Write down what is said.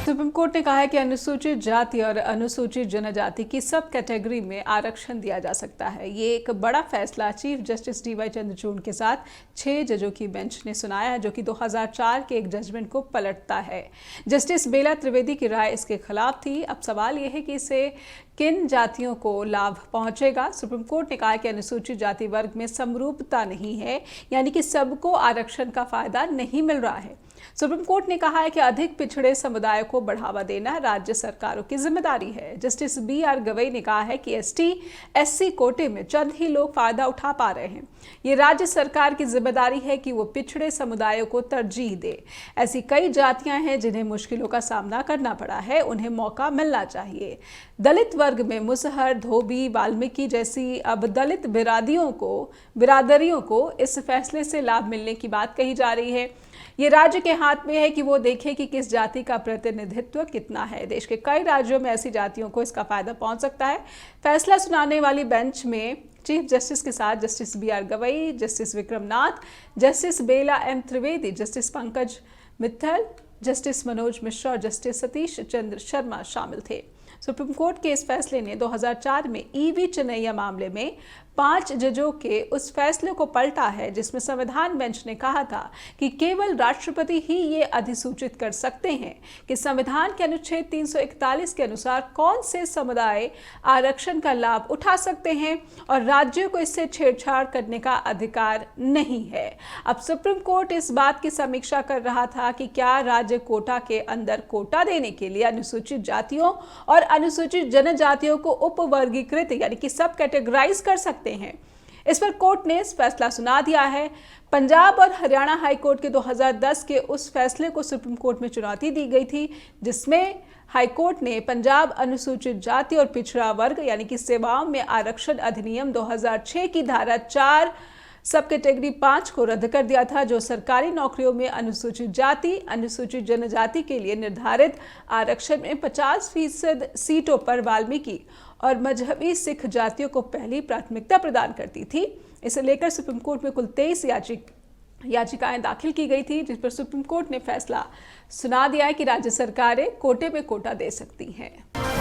Supreme court ने कहा है कि अनुसूचित जाति और अनुसूचित जनजाति की सब कैटेगरी में आरक्षण दिया जा सकता है। ये एक बड़ा फैसला चीफ जस्टिस डी.वाई. चंद्रचूड़ के साथ 6 जजों की बेंच ने सुनाया है, जो कि 2004 के एक जजमेंट को पलटता है। जस्टिस बेला त्रिवेदी की राय इसके खिलाफ थी। अब सवाल यह है कि इससे किन जातियों को लाभ पहुंचेगा। सुप्रीम कोर्ट ने कहा कि अनुसूचित जाति वर्ग में समरूपता नहीं है, यानी कि सबको आरक्षण का फायदा नहीं मिल रहा है। सुप्रीम कोर्ट ने कहा है कि अधिक पिछड़े समुदाय को बढ़ावा देना राज्य सरकारों की जिम्मेदारी है। Justice B R. गवई ने कहा है कि एसटी/एससी कोटे में चंद ही लोग फायदा उठा पा रहे हैं। ये राज्य सरकार की जिम्मेदारी है कि वो पिछड़े समुदायों को तरजीह दे। ऐसी कई जातियां हैं जिन्हें मुश्किलों का सामना करना पड़ा है, उन्हें मौका मिलना चाहिए। दलित वर्ग में मुसहर, धोबी, वाल्मीकि जैसी अब दलित बिरादरियों को इस फैसले से लाभ मिलने की बात कही जा रही है। ये राज्य के हाथ में है कि वो देखे कि किस जाति का प्रतिनिधित्व कितना है। देश के कई राज्यों में ऐसी जातियों को इसका फायदा पहुंच सकता है। फैसला सुनाने वाली बेंच में चीफ जस्टिस के साथ justice B R. Gavai, justice Vikram Nath, justice Bela M. Trivedi, justice Pankaj Mittal, justice Manoj Mishra और जस्टिस सतीश चंद्र शर्मा शामिल थे। सुप्रीम कोर्ट के इस फैसले ने 2004 में ईवी चेन्नैया मामले में 5 जजों के उस फैसले को पलटा है, जिसमें संविधान बेंच ने कहा था कि केवल राष्ट्रपति ही ये अधिसूचित कर सकते हैं कि संविधान के अनुच्छेद 341 के अनुसार कौन से समुदाय आरक्षण का लाभ उठा सकते हैं और राज्यों को इससे छेड़छाड़ करने का अधिकार नहीं है। अब सुप्रीम कोर्ट इस बात की समीक्षा कर रहा था कि क्या राज्य कोटा के अंदर कोटा देने के लिए अनुसूचित जातियों और अनुसूचित जनजातियों को उपवर्गीकृत यानी कि सब कैटेगराइज कर सकते हैं। इस पर कोर्ट ने फैसला सुना दिया है। पंजाब और हरियाणा हाई कोर्ट के 2010 के उस फैसले को सुप्रीम कोर्ट में चुनौती दी गई थी, जिसमें हाई कोर्ट ने पंजाब अनुसूचित जाति और पिछड़ा वर्ग यानी कि सेवाओं में आरक्षण अधिनियम 2006 की धारा 4 सब कैटेगरी 5 को रद्द कर दिया था, जो सरकारी नौकरियों में अनुसूचित जाति, अनुसूचित जनजाति के लिए निर्धारित आरक्षण में 50% सीटों पर वाल्मीकि और मजहबी सिख जातियों को पहली प्राथमिकता प्रदान करती थी। इसे लेकर सुप्रीम कोर्ट में कुल 23 याचिकाएं दाखिल की गई थी, जिस पर सुप्रीम कोर्ट ने फैसला सुना दिया है कि राज्य सरकारें कोटे में कोटा दे सकती हैं।